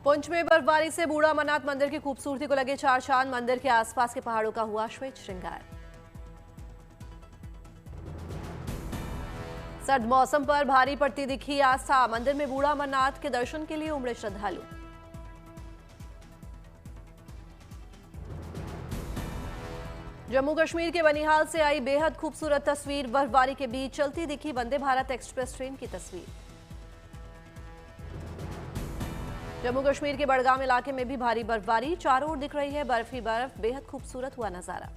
पुंछ में बर्फबारी से बूढ़ा अमरनाथ मंदिर की खूबसूरती को लगे चार चांद। मंदिर के आसपास के पहाड़ों का हुआ श्वेत श्रृंगार। सर्द मौसम पर भारी पड़ती दिखी आस्था। मंदिर में बूढ़ा अमरनाथ के दर्शन के लिए उमड़े श्रद्धालु। जम्मू कश्मीर के बनिहाल से आई बेहद खूबसूरत तस्वीर। बर्फबारी के बीच चलती दिखी वंदे भारत एक्सप्रेस ट्रेन की तस्वीर। जम्मू कश्मीर के बड़गाम इलाके में भी भारी बर्फबारी। चारों ओर दिख रही है बर्फ ही बर्फ। बेहद खूबसूरत हुआ नजारा।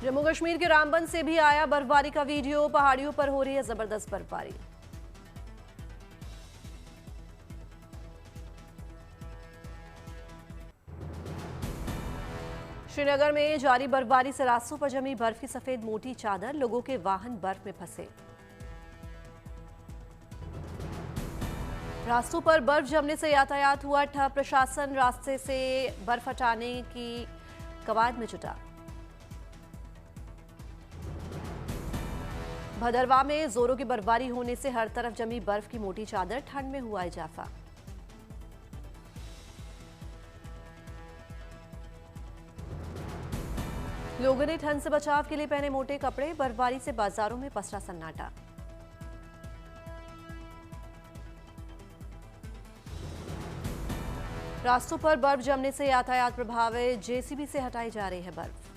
जम्मू कश्मीर के रामबन से भी आया बर्फबारी का वीडियो। पहाड़ियों पर हो रही है जबरदस्त बर्फबारी। श्रीनगर में जारी बर्फबारी से रास्तों पर जमी बर्फ की सफेद मोटी चादर। लोगों के वाहन बर्फ में फंसे। रास्तों पर बर्फ जमने से यातायात हुआ ठप। प्रशासन रास्ते से बर्फ हटाने की कवायद में जुटा। भदरवाह में जोरों की बर्फबारी होने से हर तरफ जमी बर्फ की मोटी चादर। ठंड में हुआ इजाफा। लोगों ने ठंड से बचाव के लिए पहने मोटे कपड़े। बर्फबारी से बाजारों में पसरा सन्नाटा। रास्तों पर बर्फ जमने से यातायात प्रभावित। जेसीबी से हटाई जा रही है बर्फ।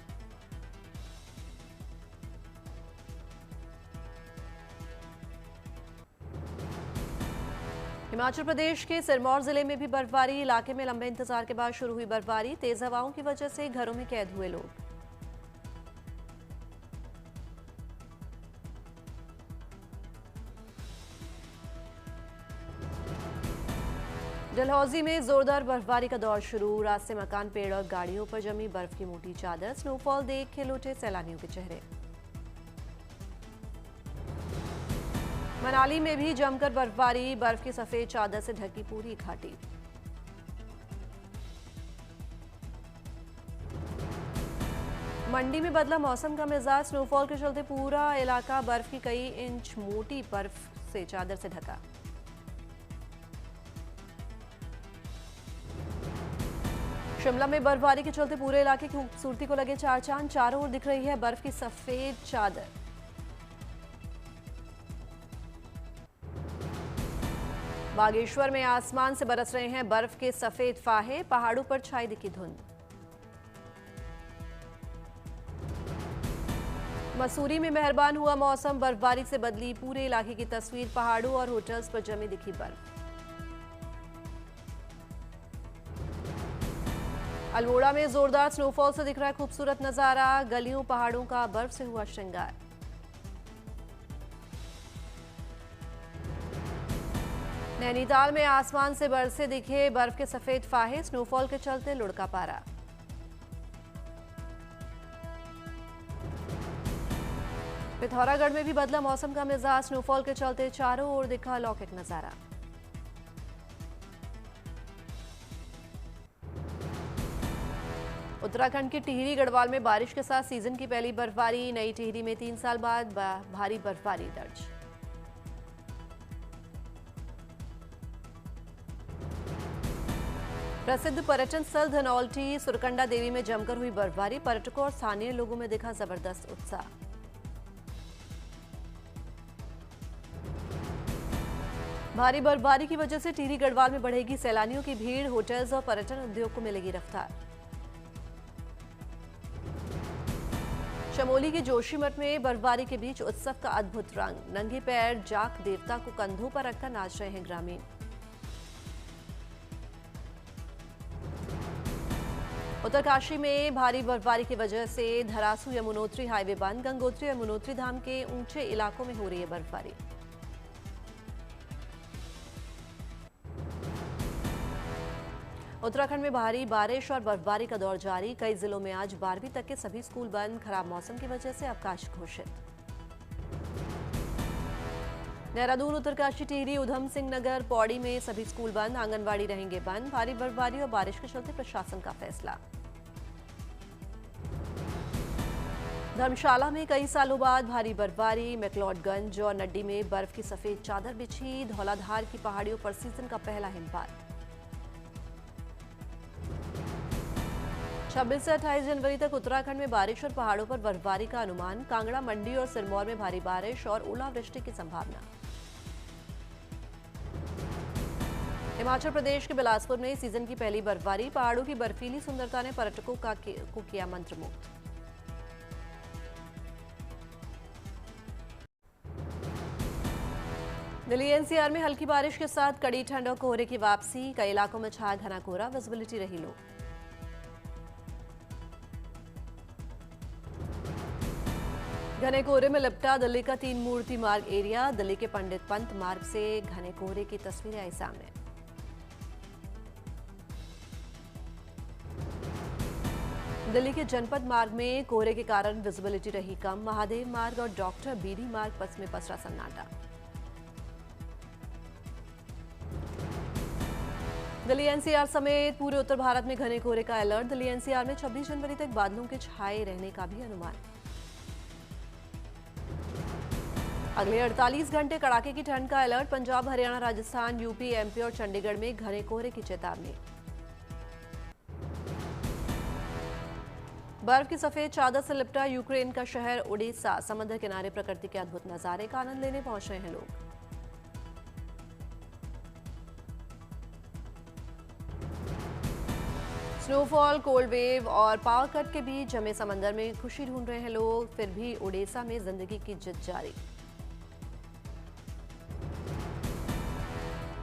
हिमाचल प्रदेश के सिरमौर जिले में भी बर्फबारी। इलाके में लंबे इंतजार के बाद शुरू हुई बर्फबारी। तेज हवाओं की वजह से घरों में कैद हुए लोग। डलहौजी में जोरदार बर्फबारी का दौर शुरू। रास्ते, मकान, पेड़ और गाड़ियों पर जमी बर्फ की मोटी चादर। स्नोफॉल देख के लौटे सैलानियों के चेहरे। मनाली में भी जमकर बर्फबारी। बर्फ की सफेद चादर से ढकी पूरी घाटी। मंडी में बदला मौसम का मिजाज। स्नोफॉल के चलते पूरा इलाका बर्फ की कई इंच मोटी बर्फ से चादर से ढका। शिमला में बर्फबारी के चलते पूरे इलाके की खूबसूरती को लगे चार चांद। चारों ओर दिख रही है बर्फ की सफेद चादर। बागेश्वर में आसमान से बरस रहे हैं बर्फ के सफेद फाहे। पहाड़ों पर छाई दिखी धुंध। मसूरी में मेहरबान हुआ मौसम। बर्फबारी से बदली पूरे इलाके की तस्वीर। पहाड़ों और होटल्स पर जमी दिखी बर्फ। अल्मोड़ा में जोरदार स्नोफॉल से दिख रहा है खूबसूरत नजारा। गलियों, पहाड़ों का बर्फ से हुआ श्रृंगार। नैनीताल में आसमान से बरसे दिखे बर्फ के सफेद फाहे। स्नोफॉल के चलते लुढ़का पारा। पिथौरागढ़ में भी बदला मौसम का मिजाज। स्नोफॉल के चलते चारों ओर दिखा अलौकिक नजारा। उत्तराखंड के टिहरी गढ़वाल में बारिश के साथ सीजन की पहली बर्फबारी। नई टिहरी में 3 साल बाद भारी बर्फबारी दर्ज। प्रसिद्ध पर्यटन स्थल धनौल्टी सुरकंडा देवी में जमकर हुई बर्फबारी। पर्यटकों और स्थानीय लोगों में दिखा जबरदस्त उत्साह। भारी बर्फबारी की वजह से टिहरी गढ़वाल में बढ़ेगी सैलानियों की भीड़। होटल्स और पर्यटन उद्योग को मिलेगी रफ्तार। चमोली के जोशीमठ में बर्फबारी के बीच उत्सव का अद्भुत रंग। नंगे पैर जाक देवता को कंधों पर रखकर नाच रहे हैं ग्रामीण। उत्तरकाशी में भारी बर्फबारी की वजह से धरासू यमुनोत्री हाईवे बंद। गंगोत्री यमुनोत्री धाम के ऊंचे इलाकों में हो रही है बर्फबारी। उत्तराखंड में भारी बारिश और बर्फबारी का दौर जारी। कई जिलों में आज 12वीं तक के सभी स्कूल बंद। खराब मौसम की वजह से अवकाश घोषित। देहरादून, उत्तरकाशी, टिहरी, उधम सिंह नगर, पौड़ी में सभी स्कूल बंद। आंगनबाड़ी रहेंगे बंद। भारी बर्फबारी और बारिश के चलते प्रशासन का फैसला। धर्मशाला में कई सालों बाद भारी बर्फबारी, मैक्लोडगंज और नड्डी में बर्फ की सफेद चादर बिछी। धौलाधार की पहाड़ियों पर सीजन का पहला हिमपात। 26 से 28 जनवरी तक उत्तराखंड में बारिश और पहाड़ों पर बर्फबारी का अनुमान। कांगड़ा, मंडी और सिरमौर में भारी बारिश और ओलावृष्टि की संभावना। हिमाचल प्रदेश के बिलासपुर में सीजन की पहली बर्फबारी। पहाड़ों की बर्फीली सुंदरता ने पर्यटकों को किया मंत्रमुग्ध। दिल्ली एनसीआर में हल्की बारिश के साथ कड़ी ठंड और कोहरे की वापसी। कई इलाकों में छाया घना कोहरा, विजिबिलिटी रही लो। घने कोहरे में लिपटा दिल्ली का 3 मूर्ति मार्ग एरिया। दिल्ली के पंडित पंत मार्ग से घने कोहरे की तस्वीरें आई सामने। दिल्ली के जनपद मार्ग में कोहरे के कारण विजिबिलिटी रही कम। महादेव मार्ग और डॉक्टर बीडी मार्ग में पसरा सन्नाटा। दिल्ली एनसीआर समेत पूरे उत्तर भारत में घने कोहरे का अलर्ट। दिल्ली एनसीआर में 26 जनवरी तक बादलों के छाए रहने का भी अनुमान। अगले 48 घंटे कड़ाके की ठंड का alert. Punjab, Haryana, Rajasthan, UP, MP और चंडीगढ़ में घने कोहरे की चेतावनी। बर्फ की सफेद चादर से लिपटा यूक्रेन का शहर ओडेसा। समुद्र किनारे प्रकृति के अद्भुत नजारे का आनंद लेने पहुंच रहे हैं लोग। स्नोफॉल, कोल्ड वेव और पावर कट के बीच जमे समंदर में खुशी ढूंढ रहे हैं लोग। फिर भी ओडेसा में जिंदगी की जिद जारी।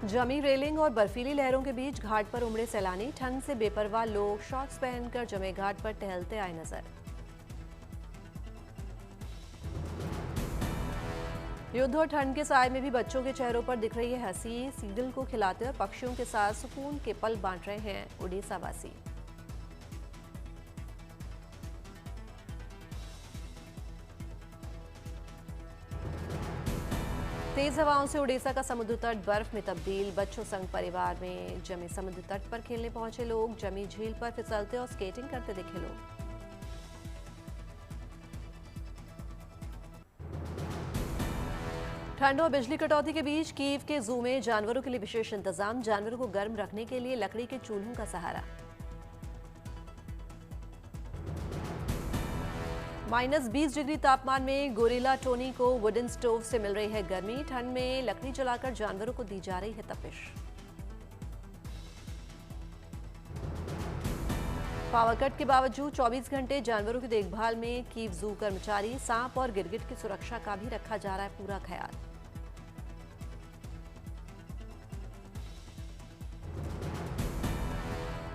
जमी रेलिंग और बर्फीली लहरों के बीच घाट पर उमड़े सैलानी। ठंड से बेपरवाह लोग शॉर्ट्स पहनकर जमे घाट पर टहलते आए नजर। युद्ध और ठंड के साए में भी बच्चों के चेहरों पर दिख रही है हंसी। सीगल को खिलाते और पक्षियों के साथ सुकून के पल बांट रहे हैं ओडिशा वासी। तेज हवाओं से ओडिशा का समुद्र तट बर्फ में तब्दील। बच्चों संग परिवार में जमे समुद्र तट पर खेलने पहुंचे लोग। जमी झील पर फिसलते और स्केटिंग करते दिखे लोग। ठंड और बिजली कटौती के बीच कीव के जू में जानवरों के लिए विशेष इंतजाम। जानवरों को गर्म रखने के लिए लकड़ी के चूल्हों का सहारा। -20 डिग्री तापमान में गोरिल्ला टोनी को वुडन स्टोव से मिल रही है गर्मी। ठंड में लकड़ी जलाकर जानवरों को दी जा रही है तपिश। पावर कट के बावजूद 24 घंटे जानवरों की देखभाल में कीव जू कर्मचारी। सांप और गिरगिट की सुरक्षा का भी रखा जा रहा है पूरा ख्याल।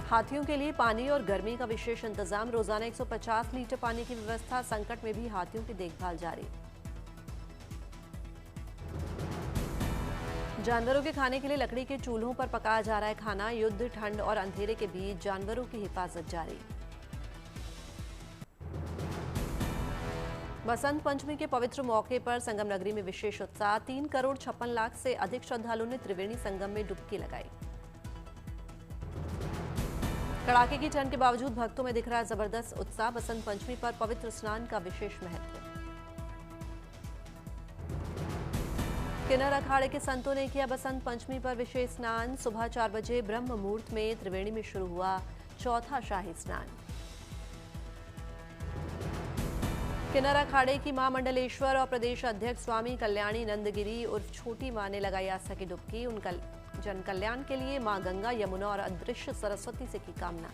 हाथियों के लिए पानी और गर्मी का विशेष इंतजाम। रोजाना 150 लीटर पानी की व्यवस्था। संकट में भी हाथियों की देखभाल जारी। जानवरों के खाने के लिए लकड़ी के चूल्हों पर पकाया जा रहा है खाना। युद्ध, ठंड और अंधेरे के बीच जानवरों की हिफाजत जारी। बसंत पंचमी के पवित्र मौके पर संगम नगरी में विशेष उत्साह। 3 करोड़ 56 लाख से अधिक श्रद्धालुओं ने त्रिवेणी संगम में डुबकी लगाई। कड़ाके की ठंड के बावजूद भक्तों में दिख रहा है जबरदस्त उत्साह। बसंत पंचमी पर पवित्र स्नान का विशेष महत्व। किन्नर अखाड़े के संतों ने किया बसंत पंचमी पर विशेष स्नान। सुबह 4 बजे ब्रह्म मुहूर्त में त्रिवेणी में शुरू हुआ चौथा शाही स्नान। किन्नर अखाड़े की मां मंडलेश्वर और प्रदेश अध्यक्ष स्वामी कल्याणी नंदगिरी उर्फ छोटी मां ने लगाई आस्था की डुबकी। उनका जन कल्याण के लिए मां गंगा, यमुना और अदृश्य सरस्वती से की कामना।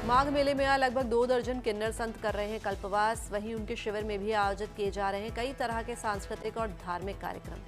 माघ मेले में लगभग 2 दर्जन किन्नर संत कर रहे हैं कल्पवास। वहीं उनके शिविर में भी आयोजित किए जा रहे हैं कई तरह के सांस्कृतिक और धार्मिक कार्यक्रम।